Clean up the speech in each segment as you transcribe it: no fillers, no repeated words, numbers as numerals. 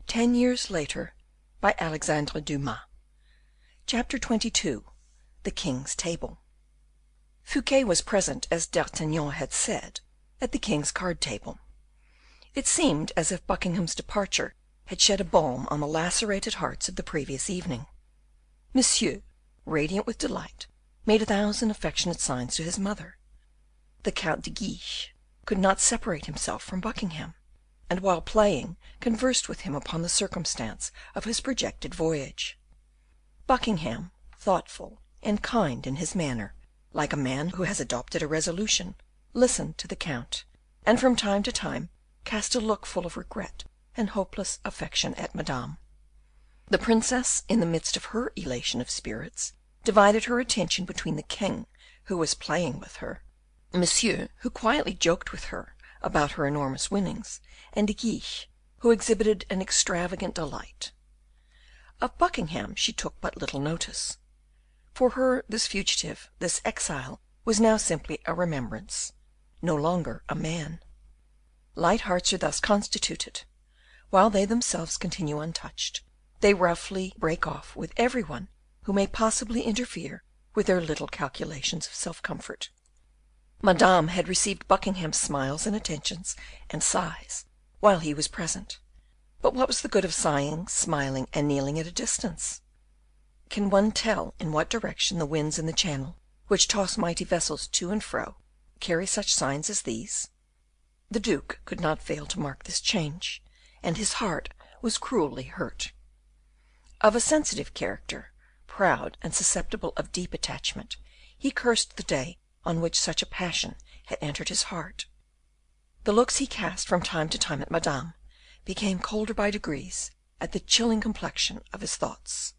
10 years later, by Alexandre Dumas. Chapter 22. The King's Table. Fouquet was present, as D'Artagnan had said, at the king's card table. It seemed as if Buckingham's departure had shed a balm on the lacerated hearts of the previous evening. Monsieur, radiant with delight, made 1,000 affectionate signs to his mother. The Count de Guiche could not separate himself from Buckingham, and while playing conversed with him upon the circumstance of his projected voyage. Buckingham, thoughtful and kind in his manner, like a man who has adopted a resolution, listened to the Count, and from time to time cast a look full of regret and hopeless affection at Madame. The Princess, in the midst of her elation of spirits, divided her attention between the King, who was playing with her, Monsieur, who quietly joked with her about her enormous winnings, and De Guiche, who exhibited an extravagant delight. Of Buckingham she took but little notice. For her this fugitive, this exile, was now simply a remembrance, no longer a man. Light hearts are thus constituted. While they themselves continue untouched, they roughly break off with every one who may possibly interfere with their little calculations of self-comfort. Madame had received Buckingham's smiles and attentions and sighs while he was present. But what was the good of sighing, smiling, and kneeling at a distance? Can one tell in what direction the winds in the Channel, which toss mighty vessels to and fro, carry such signs as these? The Duke could not fail to mark this change, and his heart was cruelly hurt. Of a sensitive character, proud and susceptible of deep attachment, he cursed the day on which such a passion had entered his heart. The looks he cast from time to time at Madame became colder by degrees at the chilling complexion of his thoughts.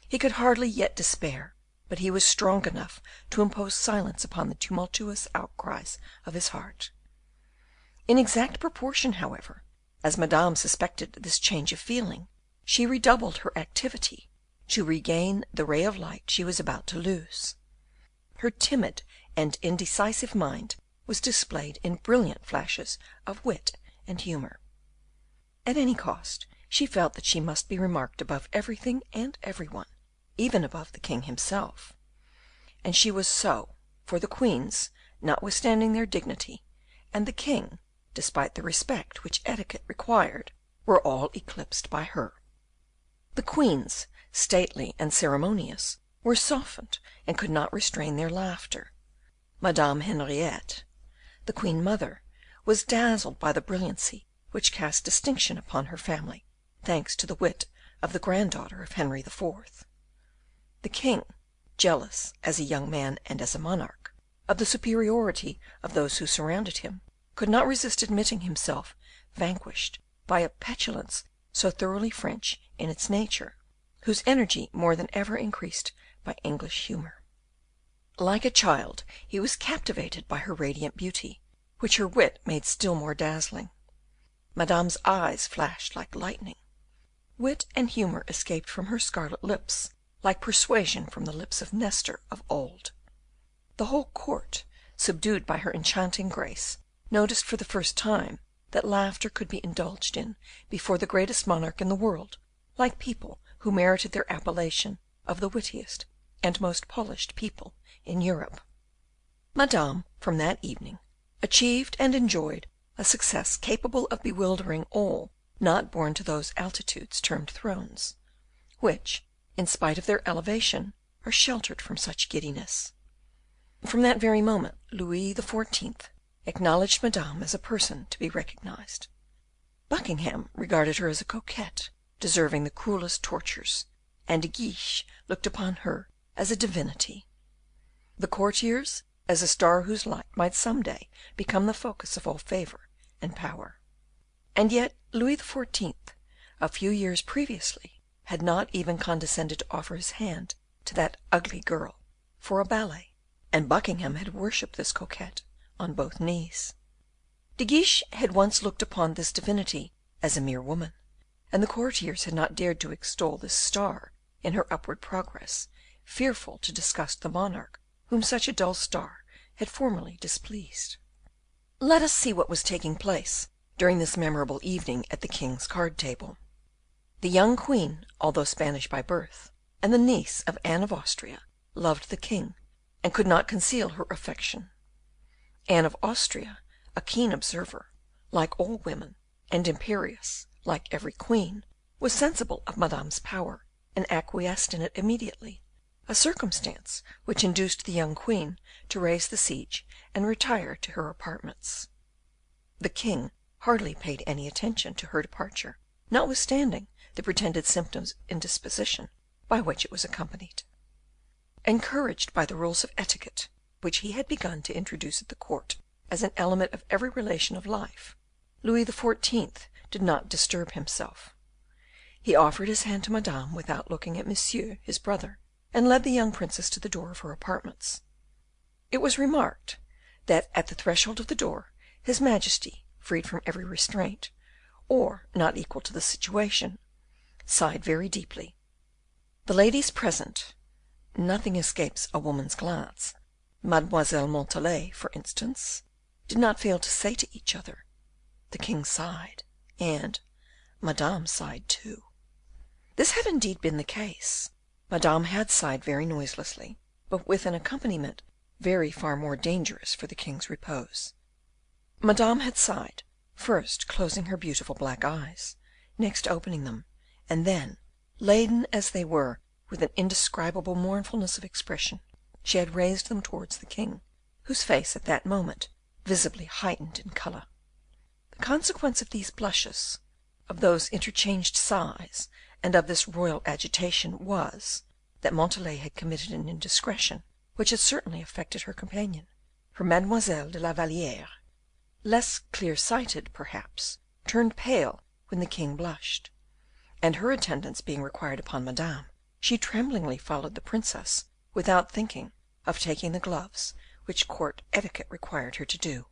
He could hardly yet despair, but he was strong enough to impose silence upon the tumultuous outcries of his heart. In exact proportion, however, as Madame suspected this change of feeling, she redoubled her activity to regain the ray of light she was about to lose. Her timid and indecisive mind was displayed in brilliant flashes of wit and humour. At any cost, she felt that she must be remarked above everything and everyone, even above the king himself. And she was so, for the queens, notwithstanding their dignity, and the king, despite the respect which etiquette required, were all eclipsed by her. The queens, stately and ceremonious, were softened and could not restrain their laughter. Madame Henriette, the queen mother, was dazzled by the brilliancy which cast distinction upon her family, thanks to the wit of the granddaughter of Henry IV. The king, jealous as a young man and as a monarch of the superiority of those who surrounded him, could not resist admitting himself vanquished by a petulance so thoroughly French in its nature, whose energy more than ever increased by English humour. Like a child, he was captivated by her radiant beauty, which her wit made still more dazzling. Madame's eyes flashed like lightning. Wit and humour escaped from her scarlet lips, like persuasion from the lips of Nestor of old. The whole court, subdued by her enchanting grace, noticed for the first time that laughter could be indulged in before the greatest monarch in the world, like people who merited their appellation of the wittiest and most polished people in Europe. Madame, from that evening, achieved and enjoyed a success capable of bewildering all not born to those altitudes termed thrones, which, in spite of their elevation, are sheltered from such giddiness. From that very moment Louis XIV acknowledged Madame as a person to be recognized. Buckingham regarded her as a coquette, deserving the cruelest tortures, and De Guiche looked upon her as a divinity. The courtiers as a star whose light might some day become the focus of all favour and power. And yet Louis XIV, a few years previously, had not even condescended to offer his hand to that ugly girl for a ballet, and Buckingham had worshipped this coquette on both knees. De Guiche had once looked upon this divinity as a mere woman, and the courtiers had not dared to extol this star in her upward progress, fearful to disgust the monarch whom such a dull star had formerly displeased. Let us see what was taking place during this memorable evening at the king's card table. The young queen, although Spanish by birth, and the niece of Anne of Austria, loved the king, and could not conceal her affection. Anne of Austria, a keen observer, like all women, and imperious, like every queen, was sensible of Madame's power, and acquiesced in it immediately, a circumstance which induced the young queen to raise the siege and retire to her apartments. The king hardly paid any attention to her departure, notwithstanding the pretended symptoms of indisposition by which it was accompanied. Encouraged by the rules of etiquette, which he had begun to introduce at the court as an element of every relation of life, Louis XIV did not disturb himself. He offered his hand to Madame without looking at Monsieur, his brother, and led the young princess to the door of her apartments. It was remarked that at the threshold of the door his Majesty, freed from every restraint, or not equal to the situation, sighed very deeply. The ladies present, nothing escapes a woman's glance, Mademoiselle Montalais, for instance, did not fail to say to each other, "The king sighed," and "Madame sighed too." This had indeed been the case. Madame had sighed very noiselessly, but with an accompaniment very far more dangerous for the king's repose. Madame had sighed, first closing her beautiful black eyes, next opening them, and then, laden as they were with an indescribable mournfulness of expression, she had raised them towards the king, whose face at that moment visibly heightened in colour. The consequence of these blushes, of those interchanged sighs, and of this royal agitation was, that Montalais had committed an indiscretion which had certainly affected her companion, for Mademoiselle de la Valliere, less clear-sighted perhaps, turned pale when the king blushed, and her attendance being required upon Madame, she tremblingly followed the princess without thinking of taking the gloves which court etiquette required her to do.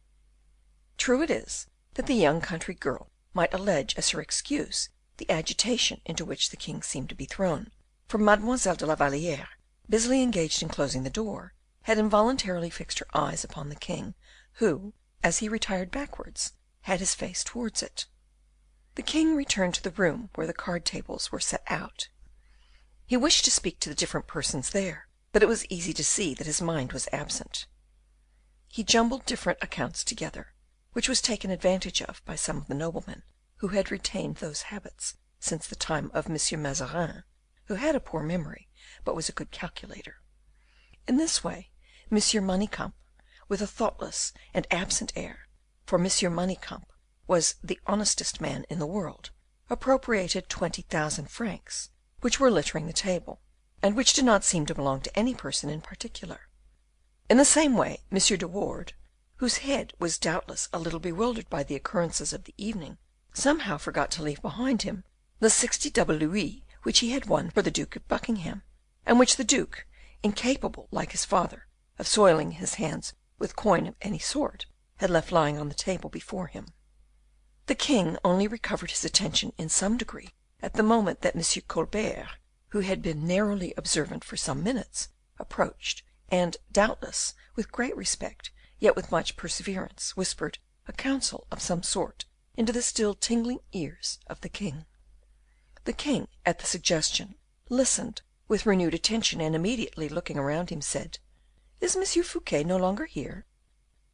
True it is that the young country girl might allege as her excuse the agitation into which the king seemed to be thrown, for Mademoiselle de la Valliere, busily engaged in closing the door, had involuntarily fixed her eyes upon the king, who, as he retired backwards, had his face towards it. The king returned to the room where the card tables were set out. He wished to speak to the different persons there, but it was easy to see that his mind was absent. He jumbled different accounts together, which was taken advantage of by some of the noblemen, who had retained those habits since the time of M. Mazarin, who had a poor memory, but was a good calculator. In this way, M. Manicamp, with a thoughtless and absent air, for M. Manicamp was the honestest man in the world, appropriated 20,000 francs, which were littering the table, and which did not seem to belong to any person in particular. In the same way, M. de Wardes, whose head was doubtless a little bewildered by the occurrences of the evening, somehow forgot to leave behind him the 60 double louis which he had won for the Duke of Buckingham, and which the duke, incapable, like his father, of soiling his hands with coin of any sort, had left lying on the table before him. The king only recovered his attention in some degree at the moment that M. Colbert, who had been narrowly observant for some minutes, approached, and doubtless with great respect, yet with much perseverance, whispered a counsel of some sort into the still tingling ears of the king. The king, at the suggestion, listened with renewed attention, and immediately looking around him, said, "Is M. Fouquet no longer here?"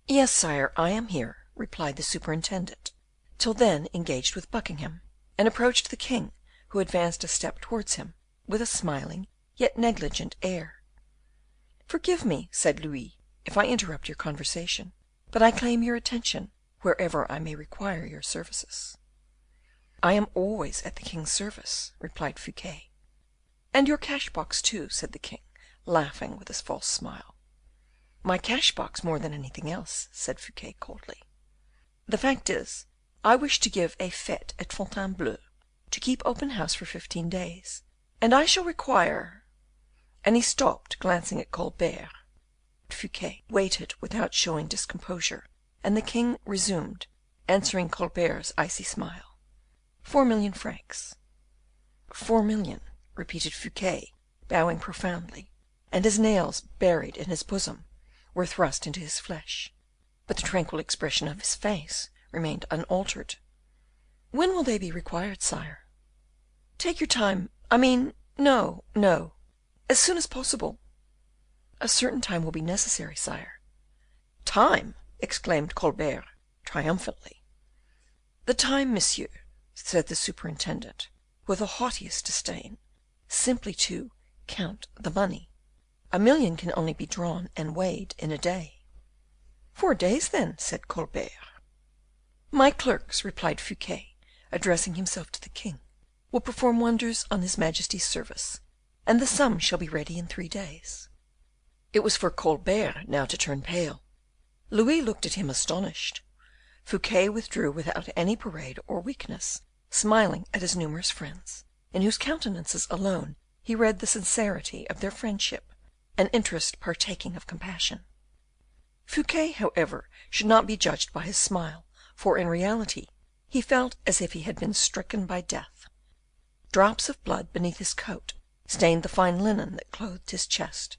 "Yes, sire, I am here," replied the superintendent, till then engaged with Buckingham, and approached the king, who advanced a step towards him with a smiling yet negligent air. "Forgive me," said Louis, "if I interrupt your conversation, but I claim your attention wherever I may require your services." "I am always at the king's service," replied Fouquet. "And your cash box too," said the king, laughing with his false smile. "My cash box more than anything else," said Fouquet, coldly. "The fact is, I wish to give a fete at Fontainebleau, to keep open house for 15 days, and I shall require—" and he stopped, glancing at Colbert. Fouquet waited without showing discomposure, and the king resumed, answering Colbert's icy smile. 4 million francs. 4 million, repeated Fouquet, bowing profoundly, and his nails, buried in his bosom, were thrust into his flesh, but the tranquil expression of his face remained unaltered. "When will they be required, sire?" Take your time. I mean, no, no. As soon as possible. A certain time will be necessary, sire. Time! Exclaimed Colbert triumphantly. The time, monsieur, said the superintendent, with the haughtiest disdain, simply to count the money. 1,000,000 can only be drawn and weighed in a day. 4 days, then, said Colbert. My clerks, replied Fouquet, addressing himself to the king, will perform wonders on his majesty's service, and the sum shall be ready in 3 days. It was for Colbert now to turn pale. Louis looked at him astonished. Fouquet withdrew without any parade or weakness, smiling at his numerous friends, in whose countenances alone he read the sincerity of their friendship, an interest partaking of compassion. Fouquet, however, should not be judged by his smile, for in reality he felt as if he had been stricken by death. Drops of blood beneath his coat stained the fine linen that clothed his chest.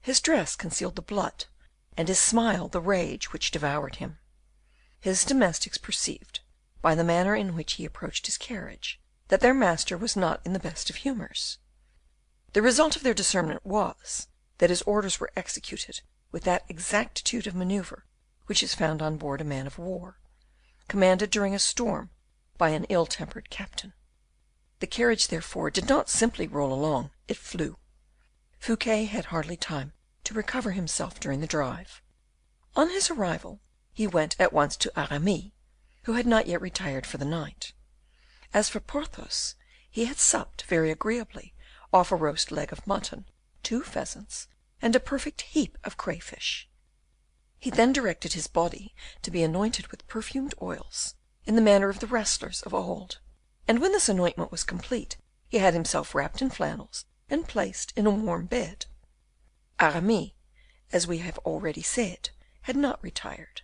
His dress concealed the blood, and his smile the rage which devoured him. His domestics perceived, by the manner in which he approached his carriage, that their master was not in the best of humours. The result of their discernment was, that his orders were executed with that exactitude of manoeuvre which is found on board a man of war, commanded during a storm by an ill-tempered captain. The carriage, therefore, did not simply roll along, it flew. Fouquet had hardly time to recover himself during the drive. On his arrival, he went at once to Aramis, who had not yet retired for the night. As for Porthos, he had supped very agreeably off a roast leg of mutton, 2 pheasants, and a perfect heap of crayfish. He then directed his body to be anointed with perfumed oils, in the manner of the wrestlers of old, and when this anointment was complete, he had himself wrapped in flannels and placed in a warm bed. Aramis, as we have already said, had not retired.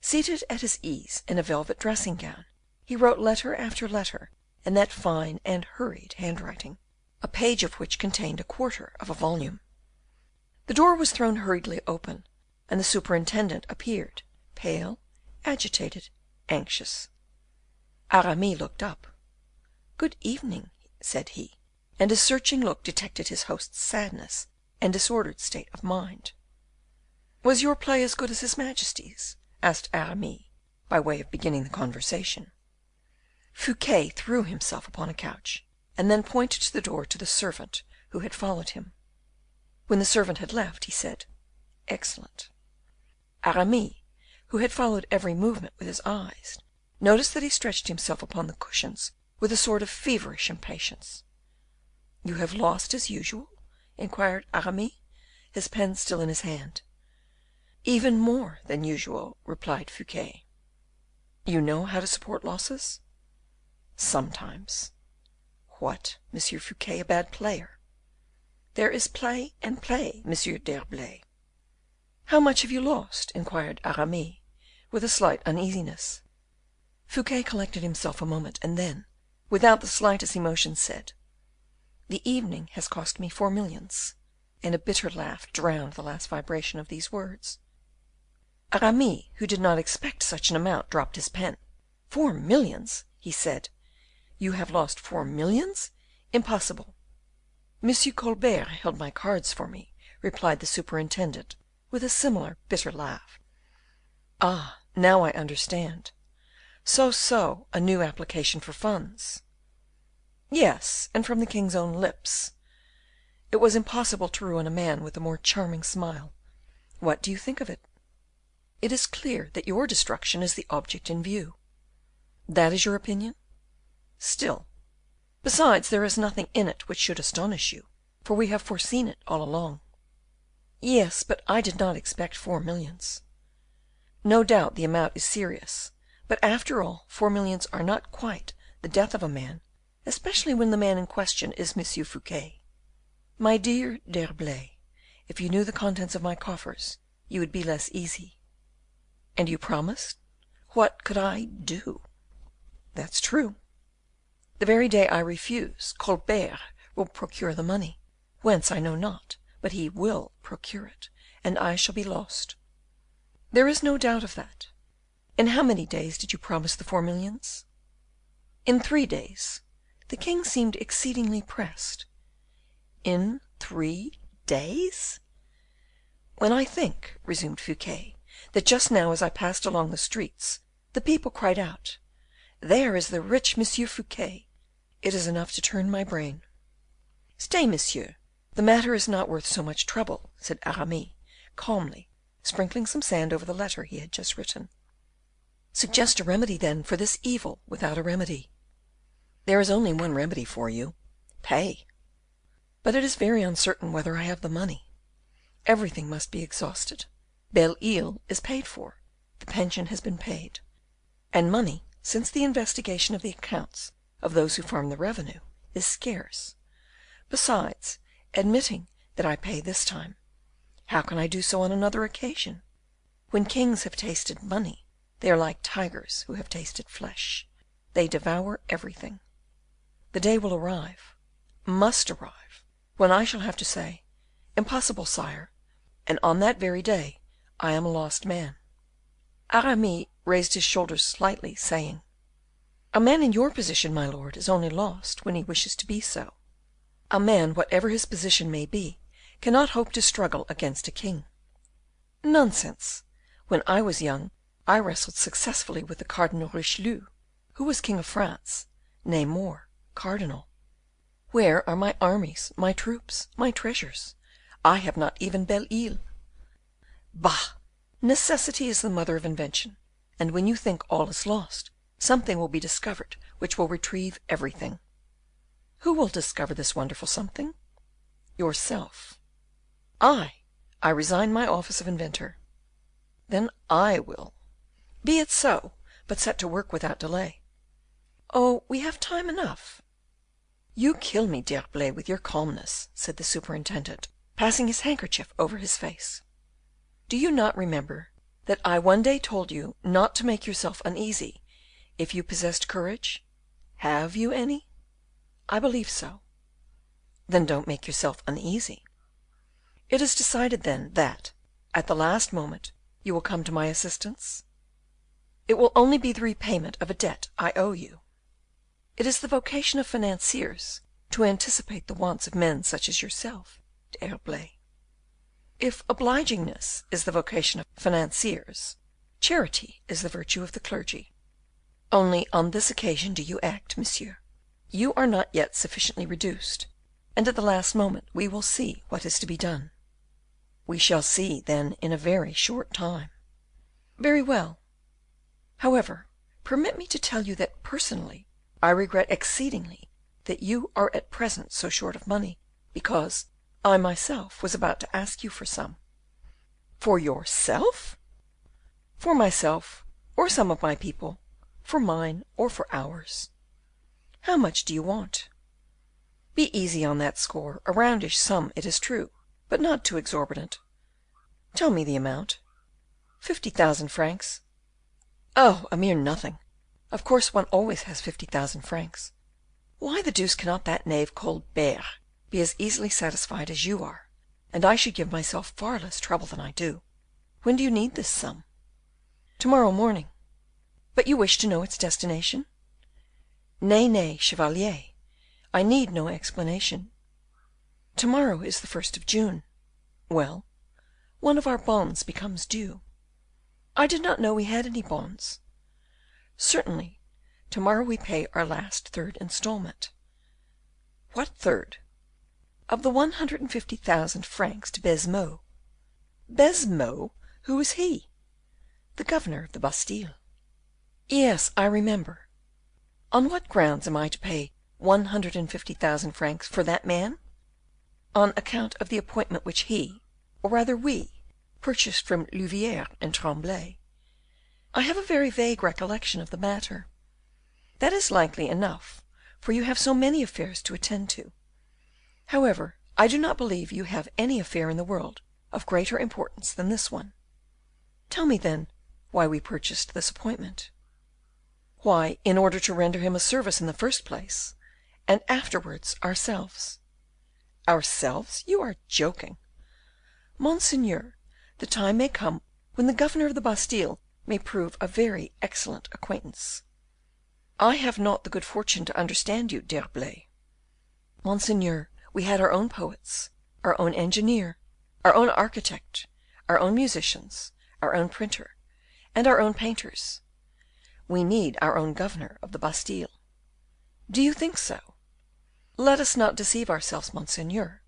Seated at his ease in a velvet dressing gown, he wrote letter after letter in that fine and hurried handwriting, a page of which contained 1/4 of a volume. The door was thrown hurriedly open, and the superintendent appeared, pale, agitated, anxious. Aramis looked up. "Good evening," said he, and his searching look detected his host's sadness and disordered state of mind. "Was your play as good as his majesty's?" asked Aramis, by way of beginning the conversation. Fouquet threw himself upon a couch, and then pointed to the door to the servant who had followed him. When the servant had left, he said, "Excellent." Aramis, who had followed every movement with his eyes, noticed that he stretched himself upon the cushions with a sort of feverish impatience. "You have lost as usual?" inquired Aramis, his pen still in his hand. "Even more than usual," replied Fouquet. "You know how to support losses?" "Sometimes." "What, Monsieur Fouquet, a bad player?" "There is play and play, Monsieur d'Herblay." "How much have you lost?" inquired Aramis, with a slight uneasiness. Fouquet collected himself a moment, and then, without the slightest emotion, said, "The evening has cost me 4 millions," and a bitter laugh drowned the last vibration of these words. Aramis, who did not expect such an amount, dropped his pen. 4 millions, he said. "You have lost 4 millions? Impossible." "Monsieur Colbert held my cards for me," replied the superintendent, with a similar bitter laugh. "Ah, now I understand. So, a new application for funds." "Yes, and from the king's own lips. It was impossible to ruin a man with a more charming smile. What do you think of it?" "It is clear that your destruction is the object in view." "That is your opinion?" "Still. Besides, there is nothing in it which should astonish you, for we have foreseen it all along." "Yes, but I did not expect 4 millions." "No doubt the amount is serious, but after all 4 millions are not quite the death of a man, especially when the man in question is Monsieur Fouquet." "My dear d'Herblay, if you knew the contents of my coffers, you would be less easy." "And you promised? What could I do?" "That's true." "The very day I refuse, Colbert will procure the money, whence I know not, but he will procure it, and I shall be lost." "There is no doubt of that. In how many days did you promise the 4 millions?" "In 3 days. The king seemed exceedingly pressed. In 3 days? When I think, resumed Fouquet, that just now as I passed along the streets, the people cried out, 'There is the rich Monsieur Fouquet,' it is enough to turn my brain." "Stay, monsieur, the matter is not worth so much trouble," said Aramis, calmly, sprinkling some sand over the letter he had just written. "Suggest a remedy, then, for this evil without a remedy." "There is only one remedy for you. Pay." "But it is very uncertain whether I have the money. Everything must be exhausted. Belle Isle is paid for, the pension has been paid, and money, since the investigation of the accounts of those who farm the revenue, is scarce. Besides, admitting that I pay this time, how can I do so on another occasion? When kings have tasted money, they are like tigers who have tasted flesh. They devour everything. The day will arrive, must arrive, when I shall have to say, 'Impossible, sire,' and on that very day I am a lost man." Aramis raised his shoulders slightly, saying, "A man in your position, my lord, is only lost when he wishes to be so. A man, whatever his position may be, cannot hope to struggle against a king." "Nonsense! When I was young, I wrestled successfully with the Cardinal Richelieu, who was king of France, nay more, cardinal. Where are my armies, my troops, my treasures? I have not even Belle Isle." "Bah! Necessity is the mother of invention, and when you think all is lost, something will be discovered which will retrieve everything." "Who will discover this wonderful something?" "Yourself." "I resign my office of inventor." "Then I will." "Be it so, but set to work without delay." "Oh, we have time enough." "You kill me, D'Herblay, with your calmness," said the superintendent, passing his handkerchief over his face. "Do you not remember that I one day told you not to make yourself uneasy if you possessed courage? Have you any?" "I believe so." "Then don't make yourself uneasy. It is decided, then, that, at the last moment, you will come to my assistance?" "It will only be the repayment of a debt I owe you." "It is the vocation of financiers to anticipate the wants of men such as yourself, D'Herblay." "If obligingness is the vocation of financiers, charity is the virtue of the clergy. Only on this occasion do you act, monsieur. You are not yet sufficiently reduced, and at the last moment we will see what is to be done." "We shall see, then, in a very short time." "Very well. However, permit me to tell you that personally I regret exceedingly that you are at present so short of money, because I myself was about to ask you for some." "For yourself?" "For myself, or some of my people, for mine or for ours." "How much do you want?" "Be easy on that score, a roundish sum, it is true, but not too exorbitant." "Tell me the amount." 50,000 francs." "Oh, a mere nothing. Of course one always has 50,000 francs. Why the deuce cannot that knave Colbert be as easily satisfied as you are, and I should give myself far less trouble than I do. When do you need this sum?" "Tomorrow morning." "But you wish to know its destination?" "Nay, nay, chevalier, I need no explanation." "Tomorrow is the 1st of June." "Well?" "One of our bonds becomes due." "I did not know we had any bonds." "Certainly, tomorrow we pay our last third installment." "What third?" "Of the 150,000 francs to Baisemeaux." "Baisemeaux! Who is he?" "The governor of the Bastile." "Yes, I remember. On what grounds am I to pay 150,000 francs for that man?" "On account of the appointment which he, or rather we, purchased from Louviere and Tremblay." "I have a very vague recollection of the matter." "That is likely enough, for you have so many affairs to attend to. However, I do not believe you have any affair in the world of greater importance than this one." "Tell me, then, why we purchased this appointment." "Why, in order to render him a service in the first place, and afterwards ourselves." "Ourselves? You are joking." "Monseigneur, the time may come when the governor of the Bastile may prove a very excellent acquaintance." I have not the good fortune to understand you, D'Herblay." "Monseigneur, we had our own poets, our own engineer, our own architect, our own musicians, our own printer, and our own painters. We need our own governor of the Bastile." "Do you think so?" "Let us not deceive ourselves, Monseigneur.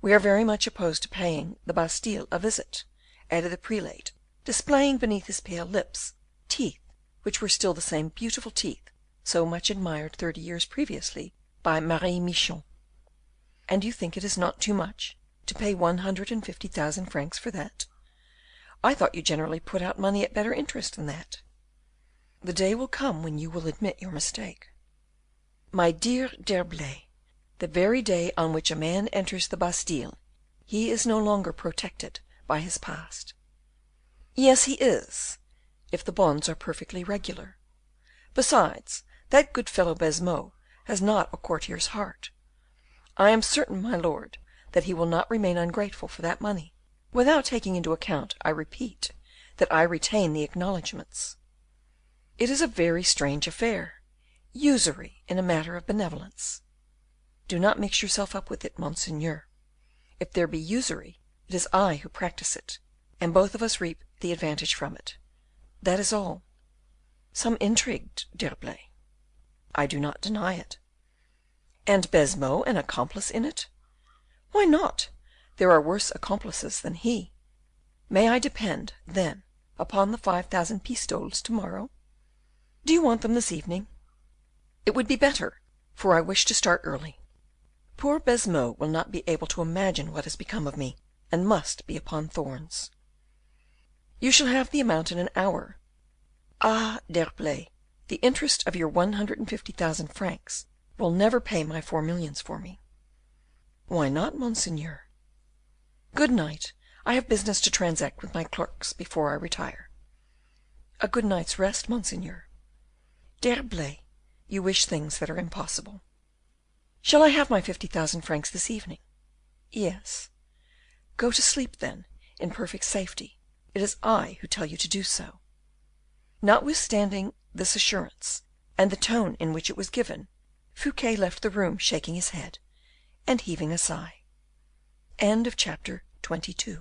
We are very much opposed to paying the Bastile a visit," added the prelate, displaying beneath his pale lips teeth which were still the same beautiful teeth so much admired 30 years previously by Marie Michon. "And you think it is not too much to pay 150,000 francs for that? I thought you generally put out money at better interest than that." "The day will come when you will admit your mistake." "My dear D'Herblay, the very day on which a man enters the Bastile, he is no longer protected by his past." "Yes, he is, if the bonds are perfectly regular. Besides, that good fellow Baisemeaux has not a courtier's heart. I am certain, my lord, that he will not remain ungrateful for that money, without taking into account, I repeat, that I retain the acknowledgments. It is a very strange affair, usury in a matter of benevolence. Do not mix yourself up with it, Monseigneur. If there be usury, it is I who practise it, and both of us reap the advantage from it. That is all. Some intrigue, D'Herblay." "I do not deny it." "And Baisemeaux an accomplice in it?" "Why not? There are worse accomplices than he. May I depend, then, upon the 5,000 pistoles to morrow?" "Do you want them this evening?" "It would be better, for I wish to start early. Poor Baisemeaux will not be able to imagine what has become of me, and must be upon thorns." "You shall have the amount in an hour. Ah, D'Herblay, the interest of your 150,000 francs will never pay my 4 millions for me." "Why not, Monseigneur?" "Good night. I have business to transact with my clerks before I retire." "A good night's rest, Monseigneur." "D'Herblay, you wish things that are impossible." "Shall I have my 50,000 francs this evening?" "Yes." "Go to sleep, then, in perfect safety. It is I who tell you to do so." Notwithstanding this assurance, and the tone in which it was given, Fouquet left the room shaking his head, and heaving a sigh. Chapter 23.